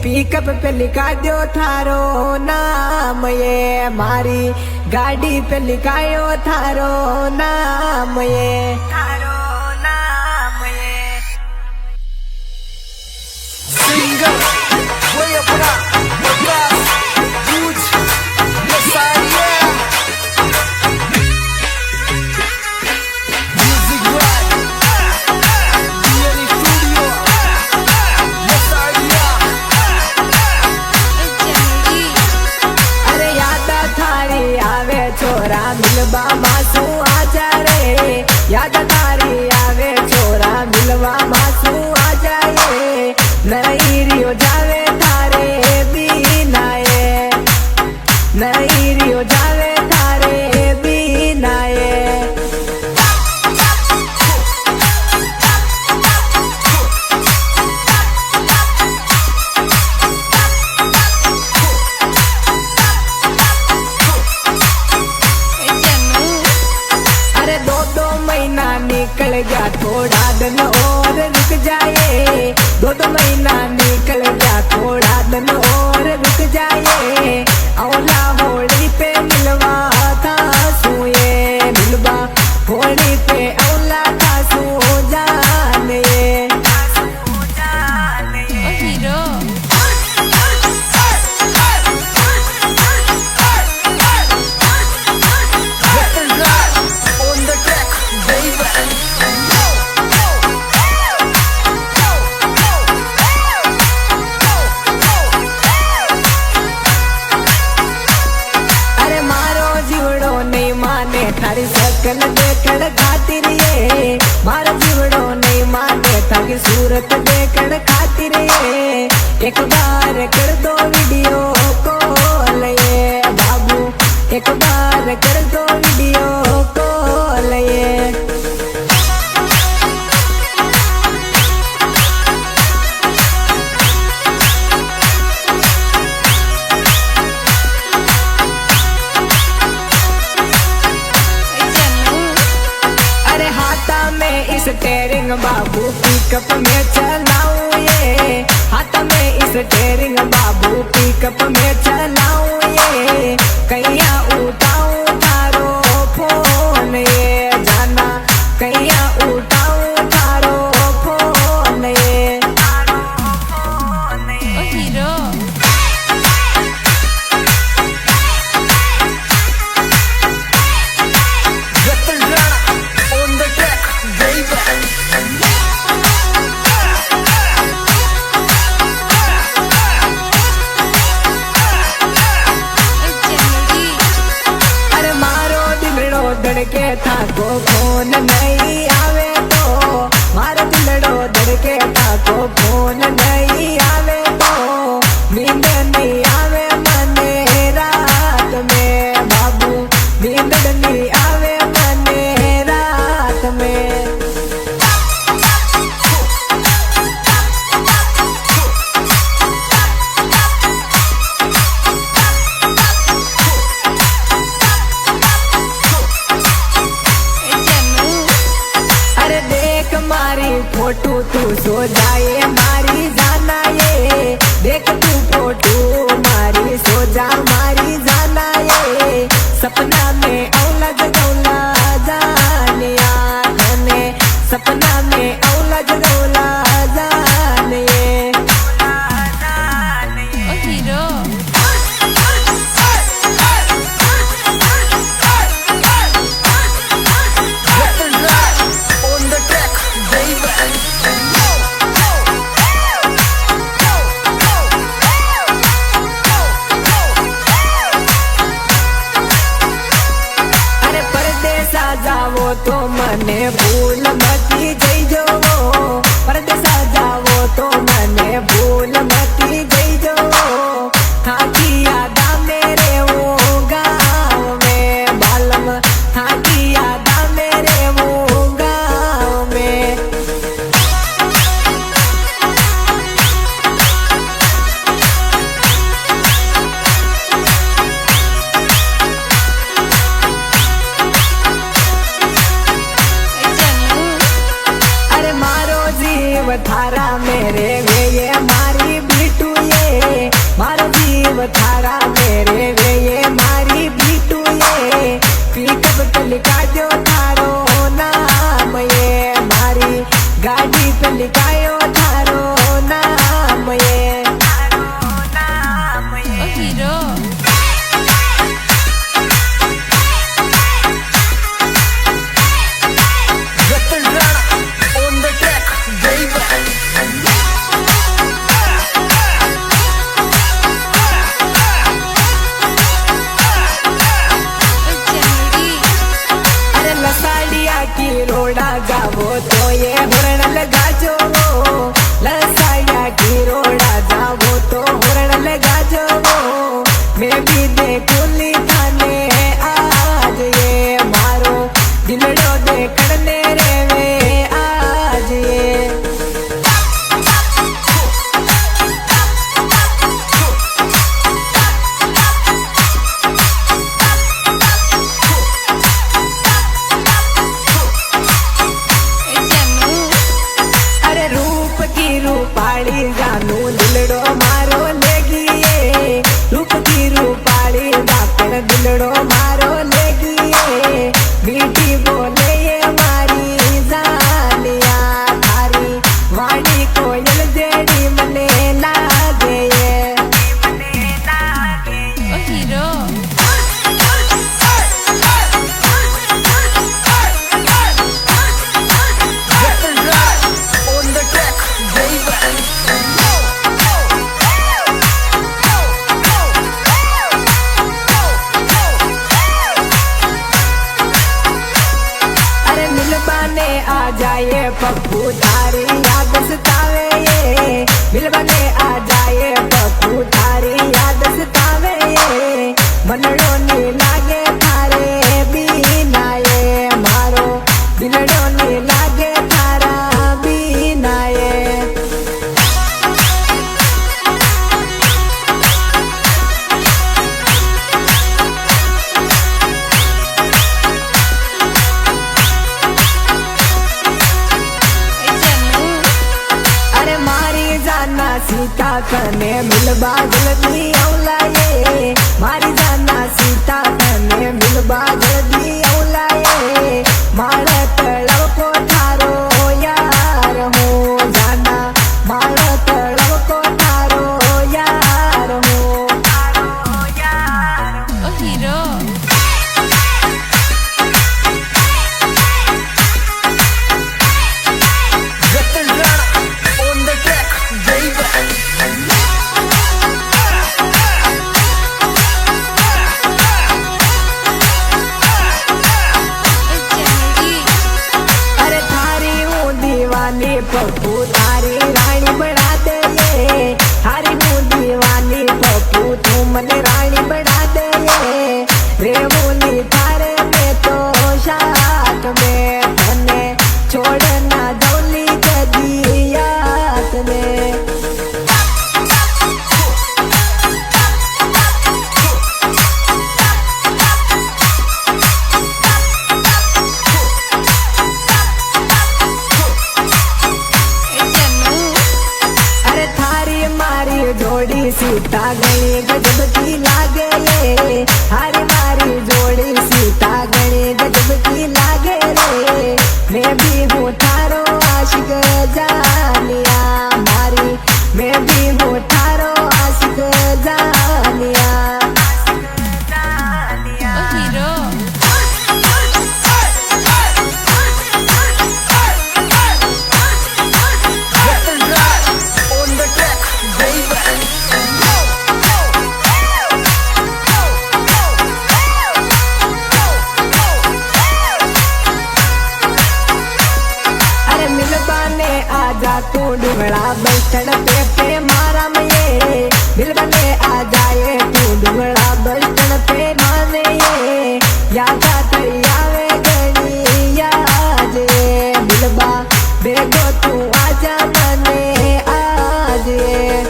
Pickup पे लिखा दो थारो नाम ये, मारी गाड़ी पे लिखायो थारो नाम ये, थारो नाम ये। सिंगर कोई अपना प्रकाश यूज ये सारिया म्यूजिक राइट डीएनई स्टूडियो ये सारिया। अरे याद थारी आवे छोरा मिलवा मासू आजा रे, याद थारी आवे छोरा मिलवा मासू आजा रे, नहीं रियो जावे थारे बीनाए, नहीं रियो जावे थारे बीनाए। अरे दो दो महीना निकल गया थोड़ा दिन और रुक जाए, दो दो महीना निकल गया थोड़ा दिन और रुक जाए। औला होली पे मिलवा था सुए, मिलवा होली पे औला था सू जाने hero On the track, baby. अरे मारो जीवड़ो नहीं माने थारी शकल देखड़ खातिर ये, मारो जीवड़ो नहीं माने थारी सूरत देखड़ खातिर ये। एक बार कर दो वीडियो कॉल ये बाबू, एक बार कर दो वीडियो कॉल ये। अरे हाथा में इस टेरिंग बाबू पिकअप में चलाऊं ये, हाथ में इस टेरिंग बाबू पिकअप में चलाऊं ये। कैया उठाऊं थारो फोन ये जाना, कैया उठाऊं थारो फोन ये, थारो फोन ये। Hero Ratan Rana on the track, baby. अरे मारो दिलड़ो धड़के था को फोन नहीं आवे तो, मारो दिलड़ो धड़के था को फोन नहीं आवे तो, नींद नहीं आवे मने रात में बाबू, नींद नहीं आवे मने रात में। अरे देख मारी फोटो तू सो जाए मारी जाना ये, देख तू फोटो मारी सो जा मारी जाना ये। सपना में औला जगौला जानिया धने, सपना में औला जगौला जानिए। Hero Ratan Rana on the track, baby. थारा मेरे वे ये मारी बीटू ये पिकअप पे लिखायो थारो नाम ये मारी गाड़ी पे लिखायो थारो नाम ये ओ hero Ratan Rana on the track, baby. ओ चमड़ी अरे लसाड़िया की रोड़ा जावो तो ये हुरण लगा जो लसाड़िया की रोड़ा जावो तो हुरण लगा जो मैं भी देखूली थाने आज ये मारो दिलड़ो देखने रे वे आज ये ओ चमू अरे रूप की रूपाली जानू दिलड़ो मारो लेगी ये रूप की रूपाली दापन दिलड़ो मारो लेगी ये मीठी बोले ये मारी जानिया थारी वाणी कोयल जेड़ी मने लागे ये ओ hero Ratan Rana on the track, baby. अरे मिलबाने आ जाए पप्पू थारी याद सतावे ये मिलबाने आ जाए पप्पू थारी याद सतावे ये मनड़ो नी लागे थारे बीना ये मारो दिलड़ो नी लागे थारा बीना ये ओ चमू अरे मारी जाना सीता कने मिलबा जल्दी औला ये मारी जाना सीता कने मिलबा जल्दी औला ये मार तड़व को थारो यार हो जाना मार तड़व को थारो यार हो ओ hero Ratan Rana on the track, baby. ओ चमड़ी अरे थारी हूँ दीवानी पप्पू थारी रानी बना दे ये थारी हूँ दीवानी पप्पू तू मने रानी बना दे ये रे बोली थारे में तो शाक में धने छोड़ना दौली के दियात में ओ चमू अरे थारी मारी जोड़ी सीता गणी गजब की लागे ये थारी मारी जोड़ी सीता गणी गजब की लागे रे मैं भी हूँ थारो आशिक जानिया मारी मैं भी हूँ थारो आशिक जानिया ओ hero Ratan Rana on the track, baby. अरे मिलबाने आजा तू डुंगड़ा बैठन पे मारा ये मिलबाने आ जाए तू डुंगड़ा बैठन पे माने ये याद तेरी आवे गणी याद ये मिलबा बेगो तू आजा मने आज ये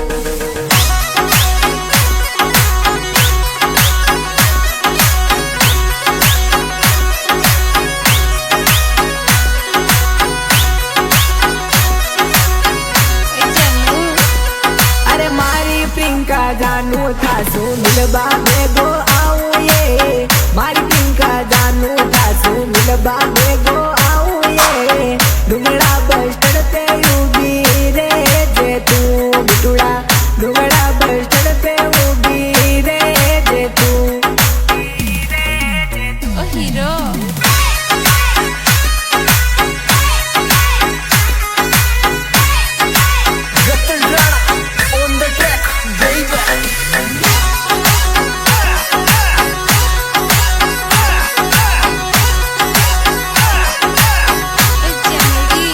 ओ चमू થાસુ મિલબા ભેગો આવું એ મારી પિંકા જાનું થાસુ મિલબા ભેગો આવું એ ડુંગળા બસ સ્ટેન્ડ पे ઊભી રે જે તું બિટુડા ડુંગળા બસ સ્ટેન્ડ पे ઊભી રે જે તું ઓ hero Ratan Rana on the track, baby. જનડી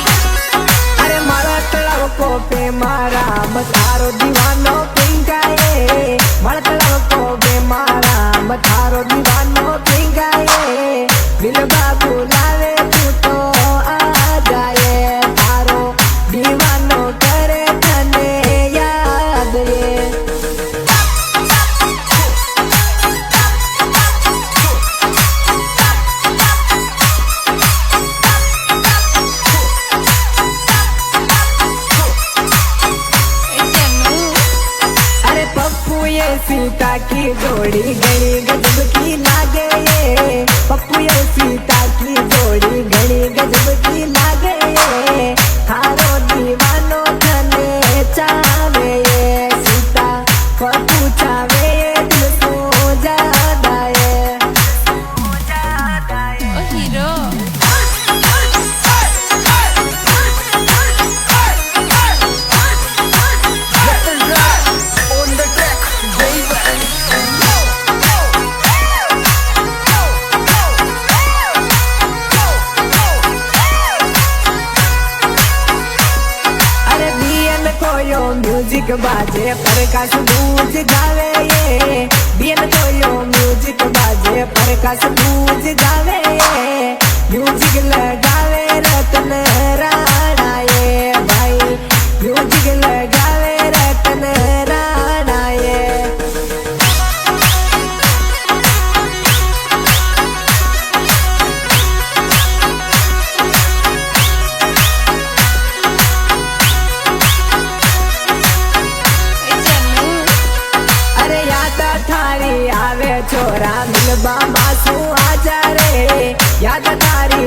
અરે મારા તળાવ કોપે મારા મથારો દીવાનો પિંગાએ મારા તળાવ કોપે મારા મથારો દીવાનો પિંગાએ મિલબા બોલાવે તું તો આ જાય તારો દીવાનો કરે તને યાદ રે જનુ अरे पप्पू ये सीता की जोड़ी घड़ी गजब की लागे ये पप्पू ये सीता की जोड़ी घड़ी गजब की लागे ये थारो दीवानो थने चावे ये सीता पप्पू चावे ये दिल सो जादा ये ઓ hero Ratan Rana on the track, baby. अरे बियन कोयो म्यूजिक बाजे प्रकाश बूझ जावे ये बियन कोयो म्यूजिक बाजे प्रकाश बूझ जावे ये म्यूजिक लगावे रतन राणा ये भाई म्यूजिक लगावे रतन राणा ये જનુ अरे याद थारी आवे छोरा मिलबा मासू आजा रे याद थारी